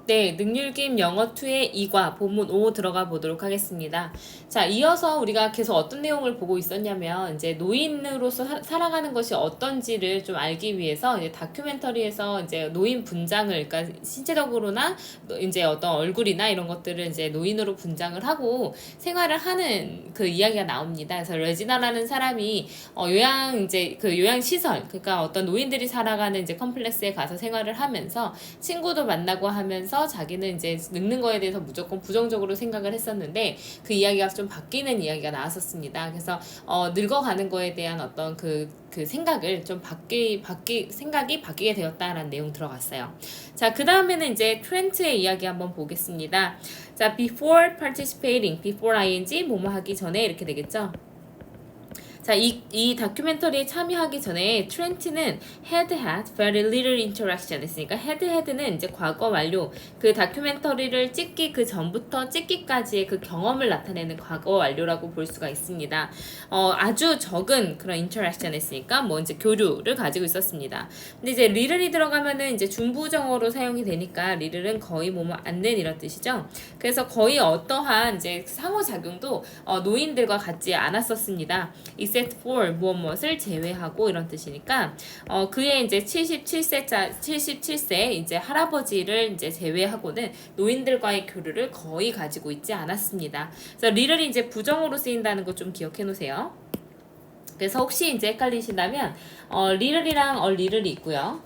네, 능률기임 영어2의 2과 본문 5 들어가 보도록 하겠습니다. 자, 이어서 우리가 계속 어떤 내용을 보고 있었냐면, 이제 노인으로서 살아가는 것이 어떤지를 좀 알기 위해서, 이제 다큐멘터리에서 이제 노인 분장을, 그러니까 신체적으로나 이제 어떤 얼굴이나 이런 것들을 이제 노인으로 분장을 하고 생활을 하는 그 이야기가 나옵니다. 그래서 레지나라는 사람이 이제 그 요양시설, 그러니까 어떤 노인들이 살아가는 이제 컴플렉스에 가서 생활을 하면서 친구도 만나고 하면서 자기는 이제 늙는 거에 대해서 무조건 부정적으로 생각을 했었는데 그 이야기가 좀 바뀌는 이야기가 나왔었습니다. 그래서 늙어가는 거에 대한 어떤 그 생각을 좀 생각이 바뀌게 되었다라는 내용 들어갔어요. 자, 그 다음에는 이제 트렌트의 이야기 한번 보겠습니다. 자, before participating, before ing, 뭐뭐 하기 전에 이렇게 되겠죠. 자, 이 다큐멘터리에 참여하기 전에 트렌트는 had very little interaction 했으니까 had는 이제 과거 완료, 그 다큐멘터리를 찍기 그 전부터 찍기까지의 그 경험을 나타내는 과거 완료라고 볼 수가 있습니다. 아주 적은 그런 interaction 했으니까 뭐 이제 교류를 가지고 있었습니다. 근데 이제 little이 들어가면은 이제 중부정어로 사용이 되니까 little은 거의 뭐뭐 않는 이런 뜻이죠. 그래서 거의 어떠한 이제 상호작용도 노인들과 같지 않았었습니다. except for 무엇을 제외하고 이런 뜻이니까 그의 이제 77세 이제 할아버지를 이제 제외하고는 노인들과의 교류를 거의 가지고 있지 않았습니다. 그래서 little이 이제 부정으로 쓰인다는 거 좀 기억해 놓으세요. 그래서 혹시 이제 헷갈리신다면 little이랑 little이 있고요.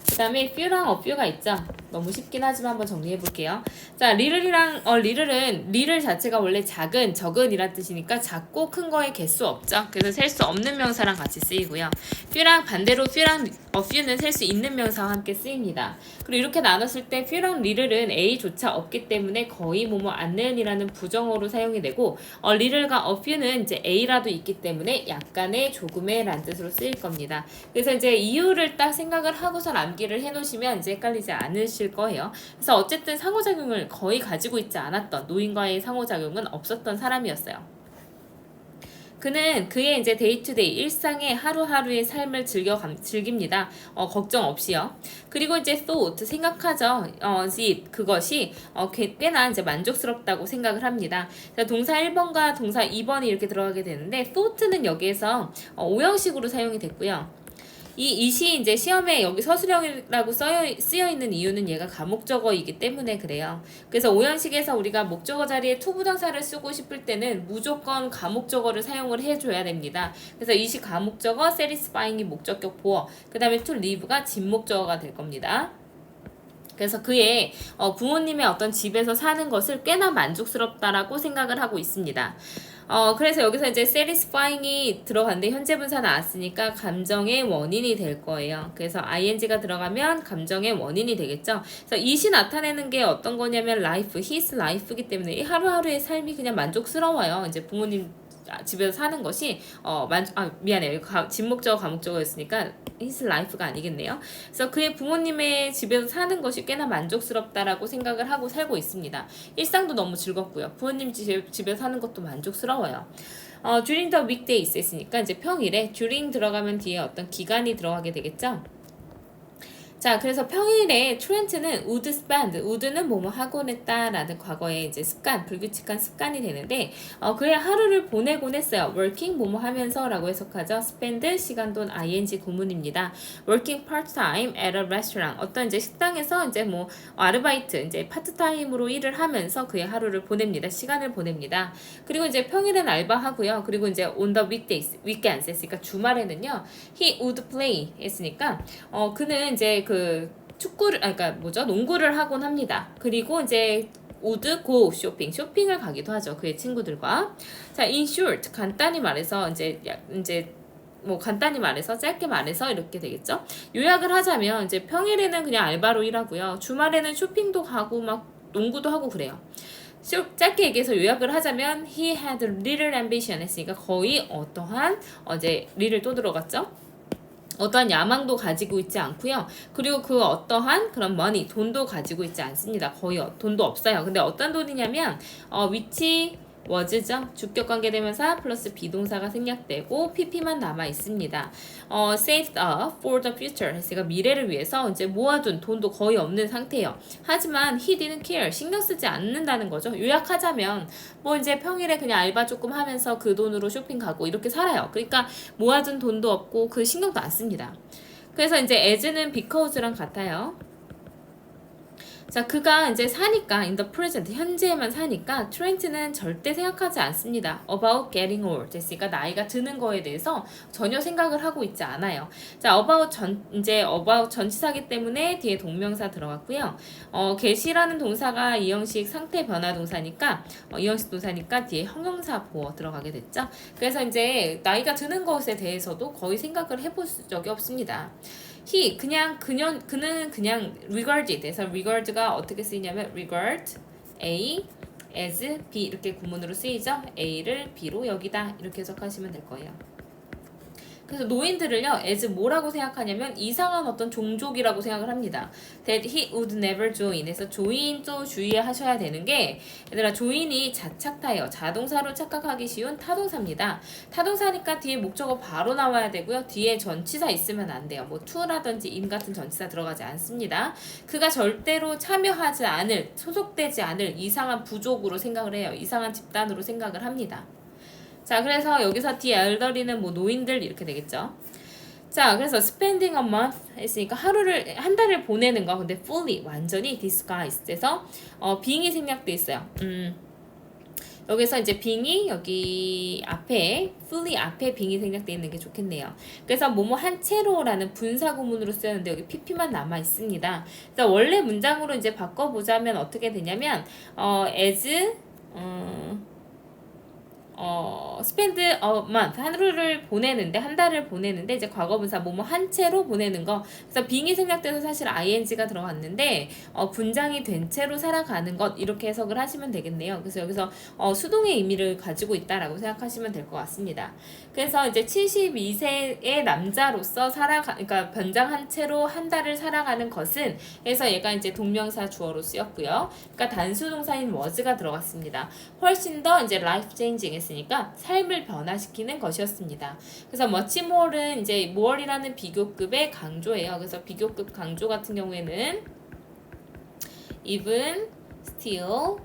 그 다음에 few랑 a few가 있죠. 너무 쉽긴 하지만 한번 정리해 볼게요. 자, little이랑 little은 little 자체가 원래 작은, 적은 이란 뜻이니까 작고 큰 거에 개수 없죠. 그래서 셀 수 없는 명사랑 같이 쓰이고요. few랑 반대로 few랑 a few는 셀 수 있는 명사와 함께 쓰입니다. 그리고 이렇게 나눴을 때 few랑 little은 a조차 없기 때문에 거의 뭐뭐 않는이라는 부정어로 사용이 되고 little과 a few는 이제 a라도 있기 때문에 약간의 조금의 란 뜻으로 쓰일 겁니다. 그래서 이제 이유를 딱 생각을 하고서 암기를 해놓으시면 이제 헷갈리지 않으실 거예요. 그래서 어쨌든 상호작용을 거의 가지고 있지 않았던, 노인과의 상호작용은 없었던 사람이었어요. 그는 그의 이제 데이투데이 일상의 하루하루의 삶을 즐깁니다. 걱정 없이요. 그리고 이제 thought 생각하죠. 그것이 꽤나 이제 만족스럽다고 생각을 합니다. 자, 동사 1번과 동사 2번이 이렇게 들어가게 되는데 thought는 여기에서 오형식으로 사용이 됐고요. 이 이제 시험에 여기 서술형이라고 쓰여 있는 이유는 얘가 가목적어이기 때문에 그래요. 그래서 오형식에서 우리가 목적어 자리에 투부정사를 쓰고 싶을 때는 무조건 가목적어를 사용을 해줘야 됩니다. 그래서 이시 가목적어, satisfying이 목적격 보어, 그 다음에 to live가 진목적어가 될 겁니다. 그래서 그의 부모님의 어떤 집에서 사는 것을 꽤나 만족스럽다라고 생각을 하고 있습니다. 그래서 여기서 이제 satisfying이 들어갔는데 현재 분사 나왔으니까 감정의 원인이 될 거예요. 그래서 ing가 들어가면 감정의 원인이 되겠죠. 그래서 it이 나타내는 게 어떤 거냐면 life, his life이기 때문에 이 하루하루의 삶이 그냥 만족스러워요. 이제 부모님 집에서 사는 것이 미안해요. 진목적어 가목적어였으니까 his life가 아니겠네요. 그래서 그의 부모님의 집에서 사는 것이 꽤나 만족스럽다라고 생각을 하고 살고 있습니다. 일상도 너무 즐겁고요. 부모님 집에서 사는 것도 만족스러워요. during the weekdays 했으니까 이제 평일에 during 들어가면 뒤에 어떤 기간이 들어가게 되겠죠. 자, 그래서 평일에 트렌트는 would spend, would는 뭐뭐 하곤 했다라는 과거의 이제 습관, 불규칙한 습관이 되는데, 그의 하루를 보내곤 했어요. working 뭐뭐 하면서라고 해석하죠. spend 시간돈 ing 구문입니다. working part-time at a restaurant, 어떤 이제 식당에서 이제 뭐 아르바이트, 이제 파트타임으로 일을 하면서 그의 하루를 보냅니다. 시간을 보냅니다. 그리고 이제 평일엔 알바하고요. 그리고 이제 on the weekdays, weekends 했으니까 주말에는요, he would play 했으니까 그는 이제 그러니까 농구를 하곤 합니다. 그리고 이제 would go 쇼핑을 가기도 하죠. 그의 친구들과. 자, in short 간단히 말해서 이제 뭐 간단히 말해서 짧게 말해서 이렇게 되겠죠. 요약을 하자면 이제 평일에는 그냥 알바로 일하고요. 주말에는 쇼핑도 가고 막 농구도 하고 그래요. 짧게 얘기해서 요약을 하자면 he had little ambition 했으니까 거의 어떠한 이제 little 또 들어갔죠. 어떠한 야망도 가지고 있지 않고요. 그리고 그 어떠한 그런 money, 돈도 가지고 있지 않습니다. 거의 돈도 없어요. 근데 어떤 돈이냐면 which was죠. 주격 관계대명사 플러스 비동사가 생략되고 pp만 남아 있습니다. saved up for the future 했으니까 미래를 위해서 이제 모아둔 돈도 거의 없는 상태예요. 하지만 he didn't care. 신경 쓰지 않는다는 거죠. 요약하자면 뭐 이제 평일에 그냥 알바 조금 하면서 그 돈으로 쇼핑 가고 이렇게 살아요. 그러니까 모아둔 돈도 없고 그 신경도 안 씁니다. 그래서 이제 as는 because랑 같아요. 자, 그가 이제 사니까 in the present 현재에만 사니까 트렌트는 절대 생각하지 않습니다. about getting old 됐으니까 나이가 드는 거에 대해서 전혀 생각을 하고 있지 않아요. 자, about 전치사기 때문에 뒤에 동명사 들어갔고요. get이라는 동사가 이형식 상태 변화 동사니까 이형식 동사니까 뒤에 형용사 보어 들어가게 됐죠. 그래서 이제 나이가 드는 것에 대해서도 거의 생각을 해볼 적이 없습니다. 그는 그냥 regarded에서 regard가 어떻게 쓰이냐면 regard A as B 이렇게 구문으로 쓰이죠. A를 B로 여기다 이렇게 해석하시면 될 거예요. 그래서 노인들을요, as 뭐라고 생각하냐면 이상한 어떤 종족이라고 생각을 합니다. That he would never join. 그래서 join도 주의하셔야 되는 게, 얘들아, join이 자착타예요. 자동사로 착각하기 쉬운 타동사입니다. 타동사니까 뒤에 목적어 바로 나와야 되고요. 뒤에 전치사 있으면 안 돼요. 뭐 to라든지 in 같은 전치사 들어가지 않습니다. 그가 절대로 참여하지 않을, 소속되지 않을 이상한 부족으로 생각을 해요. 이상한 집단으로 생각을 합니다. 자, 그래서 여기서 the elderly는 뭐 노인들 이렇게 되겠죠. 자, 그래서 spending a month 했으니까 한 달을 보내는 거. 근데 fully 완전히 disguised에서 being이 생략돼 있어요. 여기서 이제 being이 여기 앞에 fully 앞에 being이 생략돼 있는 게 좋겠네요. 그래서 뭐뭐 한 채로라는 분사 구문으로 쓰였는데 여기 pp만 남아 있습니다. 그래서 원래 문장으로 이제 바꿔보자면 어떻게 되냐면 as spend a month 하루를 보내는데 한 달을 보내는데 이제 과거분사 뭐뭐 한 채로 보내는 거. 그래서 being이 생략돼서 사실 ing가 들어갔는데 분장이 된 채로 살아가는 것 이렇게 해석을 하시면 되겠네요. 그래서 여기서 수동의 의미를 가지고 있다라고 생각하시면 될 것 같습니다. 그래서 이제 72세의 남자로서 그러니까 변장한 채로 한 달을 살아가는 것은 그래서 얘가 이제 동명사 주어로 쓰였고요. 그러니까 단수동사인 was가 들어갔습니다. 훨씬 더 이제 life changing 했으니까 삶을 변화시키는 것이었습니다. 그래서 much more는 이제 more이라는 비교급의 강조예요. 그래서 비교급 강조 같은 경우에는 even, still,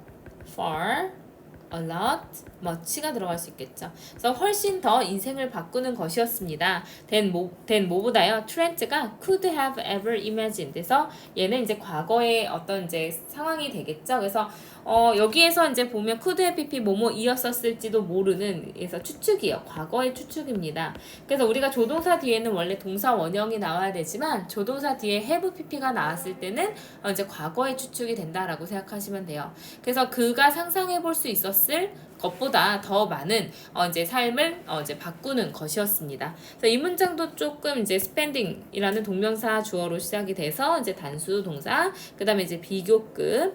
far, a lot, much가 들어갈 수 있겠죠. 그래서 훨씬 더 인생을 바꾸는 것이었습니다. than 뭐보다요. 트렌트가 could have ever imagined. 그래서 얘는 이제 과거의 어떤 이제 상황이 되겠죠. 그래서 여기에서 이제 보면 could have pp 뭐뭐이었었을지도 모르는 그래서 추측이에요. 과거의 추측입니다. 그래서 우리가 조동사 뒤에는 원래 동사 원형이 나와야 되지만 조동사 뒤에 have pp가 나왔을 때는 이제 과거의 추측이 된다라고 생각하시면 돼요. 그래서 그가 상상해 볼 수 있었을 것보다 더 많은 이제 삶을 이제 바꾸는 것이었습니다. 그래서 이 문장도 조금 이제 spending이라는 동명사 주어로 시작이 돼서 이제 단수 동사, 그다음에 이제 비교급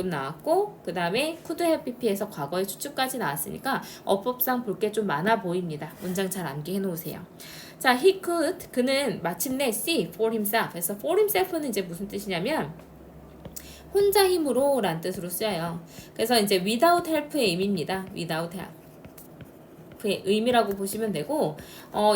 나왔고, 그다음에 could have pp에서 과거의 추측까지 나왔으니까 어법상 볼 게 좀 많아 보입니다. 문장 잘 암기해 놓으세요. 자, he could 그는 마침내 see for himself. 그래서 for himself는 이제 무슨 뜻이냐면 혼자 힘으로 란 뜻으로 쓰여요. 그래서 이제 without help의 의미입니다. without help의 의미라고 보시면 되고,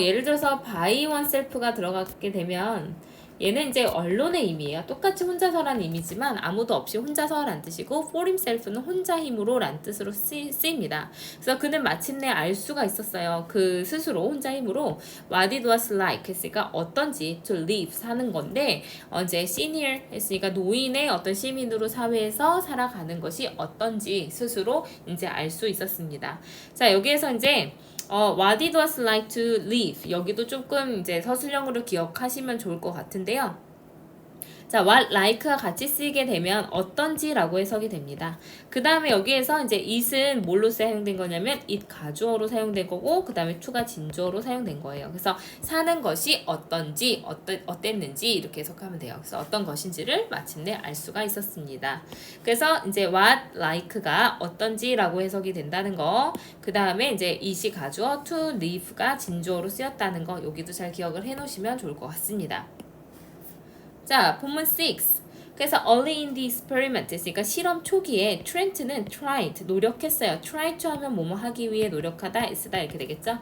예를 들어서 by oneself가 들어가게 되면 얘는 이제 언론의 의미예요. 똑같이 혼자서라는 의미지만 아무도 없이 혼자서란 뜻이고 for himself는 혼자 힘으로 란 뜻으로 쓰입니다. 그래서 그는 마침내 알 수가 있었어요. 그 스스로 혼자 힘으로 what it was like 했으니까 어떤지 to live 사는 건데 이제 senior 했으니까 노인의 어떤 시민으로 사회에서 살아가는 것이 어떤지 스스로 이제 알 수 있었습니다. 자, 여기에서 이제 what it was like to live 여기도 조금 이제 서술형으로 기억하시면 좋을 것 같은데요. 자, what like가 같이 쓰이게 되면 어떤지라고 해석이 됩니다. 그 다음에 여기에서 이제 it은 뭘로 사용된 거냐면 it 가주어로 사용된 거고, 그 다음에 to가 진주어로 사용된 거예요. 그래서 사는 것이 어떤지, 어땠는지 이렇게 해석하면 돼요. 그래서 어떤 것인지를 마침내 알 수가 있었습니다. 그래서 이제 what like가 어떤지라고 해석이 된다는 거, 그 다음에 이제 it이 가주어, to live가 진주어로 쓰였다는 거, 여기도 잘 기억을 해 놓으시면 좋을 것 같습니다. 자, 본문 6. 그래서 early in the experiment 했으니까 실험 초기에 트렌트는 tried 노력했어요. try to 하면 뭐뭐 하기 위해 노력하다, 애쓰다 이렇게 되겠죠?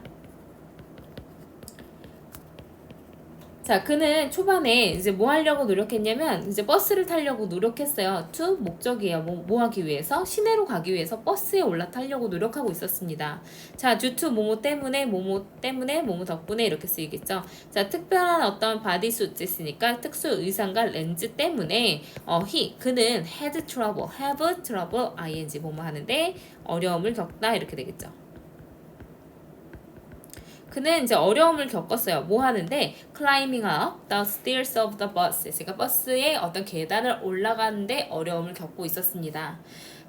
자, 그는 초반에 이제 뭐 하려고 노력했냐면 이제 버스를 타려고 노력했어요. to 목적이에요. 뭐 하기 위해서? 시내로 가기 위해서 버스에 올라타려고 노력하고 있었습니다. 자, due to 뭐뭐 때문에 뭐뭐 덕분에 이렇게 쓰이겠죠. 자, 특별한 어떤 바디수트 있으니까 특수 의상과 렌즈 때문에 그는 had trouble, have trouble, ing 뭐뭐 하는데 어려움을 겪다 이렇게 되겠죠. 그는 이제 어려움을 겪었어요. 뭐 하는데 climbing up the stairs of the bus. 그러니까 버스의 어떤 계단을 올라가는데 어려움을 겪고 있었습니다.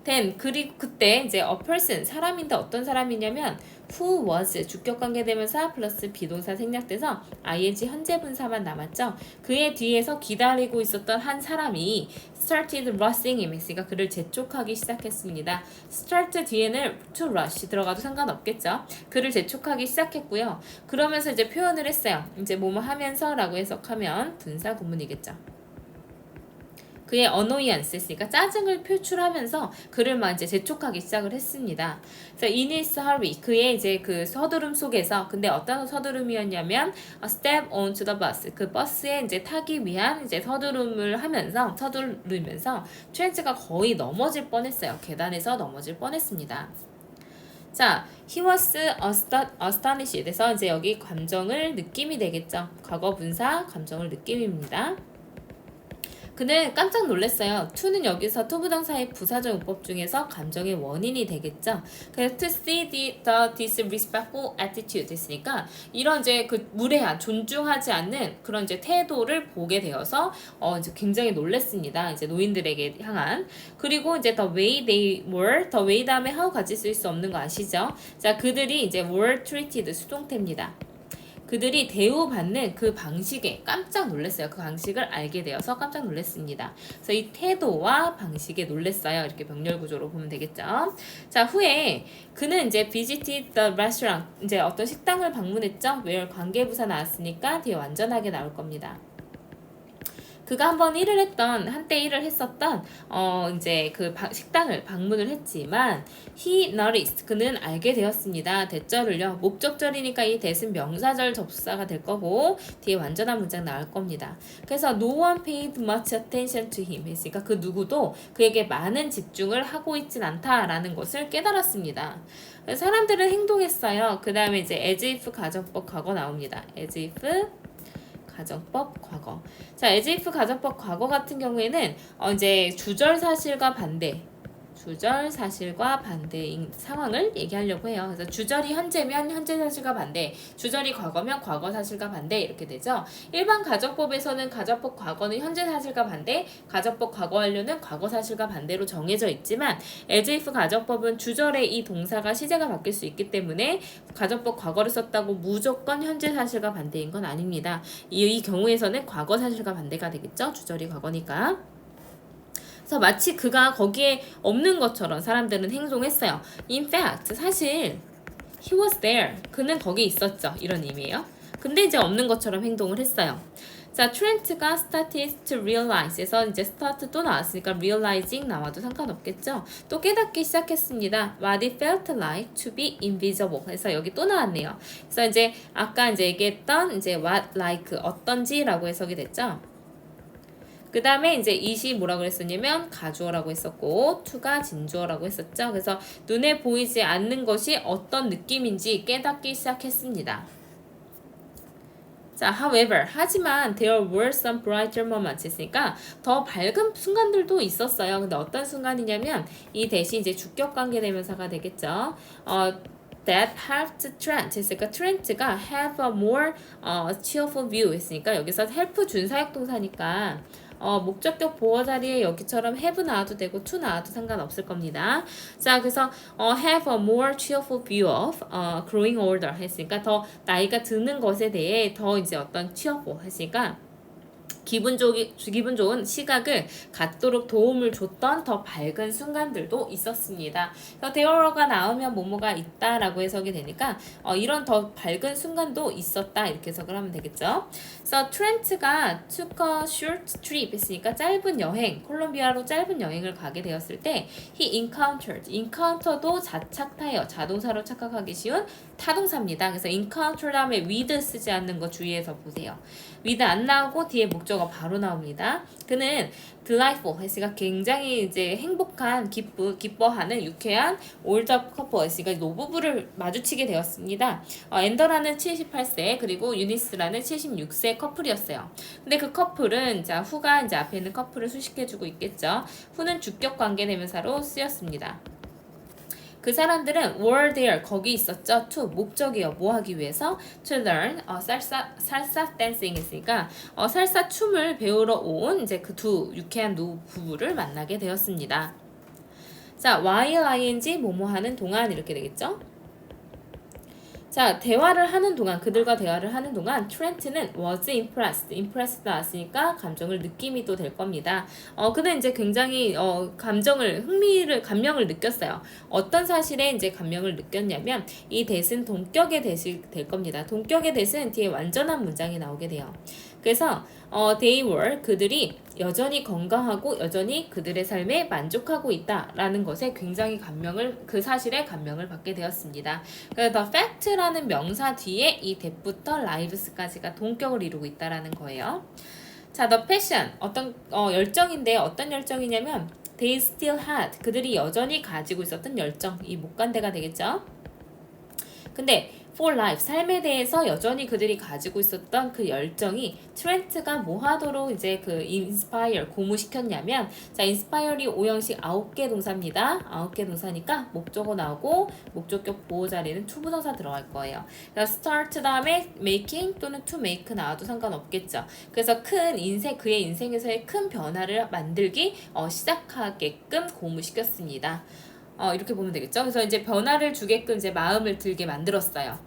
then 그리고 그때 이제 a person 사람인데 어떤 사람이냐면 who was 주격관계대명사 플러스 비동사 생략돼서 ing 현재 분사만 남았죠. 그의 뒤에서 기다리고 있었던 한 사람이 started rushing him 했으니까 그를 재촉하기 시작했습니다. start 뒤에는 to rush 들어가도 상관없겠죠. 그를 재촉하기 시작했고요. 그러면서 이제 표현을 했어요. 이제 뭐뭐 하면서 라고 해석하면 분사 구문이겠죠. 그의 annoyance 했으니까 짜증을 표출하면서 그를 막 이제 재촉하기 시작을 했습니다. 그래서 in his hurry 그의 이제 그 서두름 속에서 근데 어떤 서두름이었냐면 step onto the bus 그 버스에 이제 타기 위한 이제 서두르면서 트렌치가 거의 넘어질 뻔했어요. 계단에서 넘어질 뻔했습니다. 자, he was astonished 그래서 이제 여기 감정을 느낌이 되겠죠. 과거 분사 감정을 느낌입니다. 그는 깜짝 놀랐어요. to는 여기서 to 부정사의 부사적 용법 중에서 감정의 원인이 되겠죠. 그래서 to see the disrespectful attitude 했으니까 이런 이제 그 무례한 존중하지 않는 그런 이제 태도를 보게 되어서 이제 굉장히 놀랐습니다. 이제 노인들에게 향한 그리고 이제 the way they were the way 다음에 how 같이 쓸 수 없는 거 아시죠? 자, 그들이 이제 were treated 수동태입니다. 그들이 대우받는 그 방식에 깜짝 놀랐어요. 그 방식을 알게 되어서 깜짝 놀랐습니다. 그래서 이 태도와 방식에 놀랐어요. 이렇게 병렬 구조로 보면 되겠죠. 자, 후에 그는 이제 visited the restaurant 이제 어떤 식당을 방문했죠. where 관계부사 나왔으니까 뒤에 완전하게 나올 겁니다. 그가 한번 한때 일을 했었던 이제 그 식당을 방문을 했지만 he noticed 그는 알게 되었습니다. 대절을요. 목적절이니까 이 that은 명사절 접수사가 될 거고 뒤에 완전한 문장 나올 겁니다. 그래서 no one paid much attention to him 했으니까 그 누구도 그에게 많은 집중을 하고 있진 않다라는 것을 깨달았습니다. 사람들은 행동했어요. 그 다음에 이제 as if 가정법 과거 나옵니다. as if 가정법 과거. 자, as if 가정법 과거 같은 경우에는 이제 주절 사실과 반대인 상황을 얘기하려고 해요. 그래서 주절이 현재면 현재 사실과 반대, 주절이 과거면 과거 사실과 반대 이렇게 되죠. 일반 가정법에서는 가정법 과거는 현재 사실과 반대, 가정법 과거 완료는 과거 사실과 반대로 정해져 있지만 as if 가정법은 주절의 이 동사가 시제가 바뀔 수 있기 때문에 가정법 과거를 썼다고 무조건 현재 사실과 반대인 건 아닙니다. 이 경우에서는 과거 사실과 반대가 되겠죠. 주절이 과거니까. 그래서 마치 그가 거기에 없는 것처럼 사람들은 행동했어요. In fact, 사실 he was there. 그는 거기 있었죠. 이런 의미예요. 근데 이제 없는 것처럼 행동을 했어요. 자, 트렌트가 started to realize 에서 이제 start 또 나왔으니까 realizing 나와도 상관없겠죠. 또 깨닫기 시작했습니다. What it felt like to be invisible. 그래서 여기 또 나왔네요. 그래서 이제 아까 이제 얘기했던 이제 what like 어떤지라고 해석이 됐죠. 그 다음에 이제 it이 뭐라고 했었냐면 가주어라고 했었고 to가 진주어라고 했었죠. 그래서 눈에 보이지 않는 것이 어떤 느낌인지 깨닫기 시작했습니다. 자, however, 하지만 there were some brighter moments 했으니까 더 밝은 순간들도 있었어요. 근데 어떤 순간이냐면 이 대신 이제 주격관계대명사가 되겠죠. that helped Trent 했으니까 트렌트가 have a more cheerful view 했으니까 여기서 help 준사역동사니까 목적격 보어 자리에 여기처럼 have 나와도 되고 to 나와도 상관없을 겁니다. 자, 그래서 have a more cheerful view of growing older 했으니까 더 나이가 드는 것에 대해 더 이제 어떤 cheerful 했으니까 기분 좋은 시각을 갖도록 도움을 줬던 더 밝은 순간들도 있었습니다. 그래서 대어가 나오면 뭐뭐가 있다라고 해석이 되니까 이런 더 밝은 순간도 있었다 이렇게 해석을 하면 되겠죠. 그래서 트렌트가 took a short trip 했으니까 짧은 여행, 콜롬비아로 짧은 여행을 가게 되었을 때 he encounter도 자착타예요. 자동사로 착각하기 쉬운 타동사입니다. 그래서 encounter 다음에 with 쓰지 않는 거 주의해서 보세요. with 안 나오고 뒤에 목적어 바로 나옵니다. 그는 delightful 했으니까 굉장히 이제 행복한 기뻐하는 유쾌한 older couple 했으니까 노부부를 마주치게 되었습니다. 앤더라는 78세 그리고 유니스라는 76세 커플이었어요. 근데 그 커플은 자 후가 이제 앞에 있는 커플을 수식해주고 있겠죠. 후는 주격 관계 대명사로 쓰였습니다. 그 사람들은 were there 거기 있었죠. to 목적이요. 뭐 하기 위해서? to learn 살사 dancing 했으니까 살사 춤을 배우러 온 이제 그 두 유쾌한 부부를 만나게 되었습니다. 자, while ing 뭐뭐 하는 동안 이렇게 되겠죠. 자, 그들과 대화를 하는 동안 트렌트는 was impressed 나왔으니까 감정을 느낌이 또 될 겁니다. 그는 이제 굉장히 감명을 느꼈어요. 어떤 사실에 이제 감명을 느꼈냐면 이 대신 동격의 대시 될 겁니다. 동격의 대신 뒤에 완전한 문장이 나오게 돼요. 그래서 they were 그들이 여전히 건강하고 여전히 그들의 삶에 만족하고 있다라는 것에 굉장히 그 사실에 감명을 받게 되었습니다. 그래서 the fact라는 명사 뒤에 이 that부터 lives까지가 동격을 이루고 있다라는 거예요. 자, the passion 열정인데 어떤 열정이냐면 they still had 그들이 여전히 가지고 있었던 열정 이 목간대가 되겠죠. 근데 for life 삶에 대해서 여전히 그들이 가지고 있었던 그 열정이 트렌트가 뭐 하도록 이제 그 inspire 고무시켰냐면 자 inspire이 오형식 9개 동사입니다. 9개 동사니까 목적어 나오고 목적격 보호 자리는 투부정사 들어갈 거예요. 그래서 start 다음에 making 또는 to make 나와도 상관없겠죠. 그래서 그의 인생에서의 큰 변화를 만들기 시작하게끔 고무시켰습니다. 이렇게 보면 되겠죠. 그래서 이제 변화를 주게끔 이제 마음을 들게 만들었어요.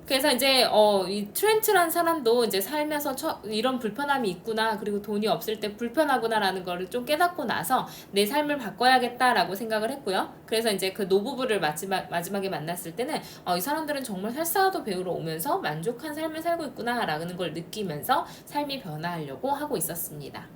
그래서 이제 이 트렌트란 사람도 이제 살면서 이런 불편함이 있구나 그리고 돈이 없을 때 불편하구나라는 거를 좀 깨닫고 나서 내 삶을 바꿔야겠다라고 생각을 했고요. 그래서 이제 그 노부부를 마지막에 만났을 때는 이 사람들은 정말 살사도 배우러 오면서 만족한 삶을 살고 있구나라는 걸 느끼면서 삶이 변화하려고 하고 있었습니다.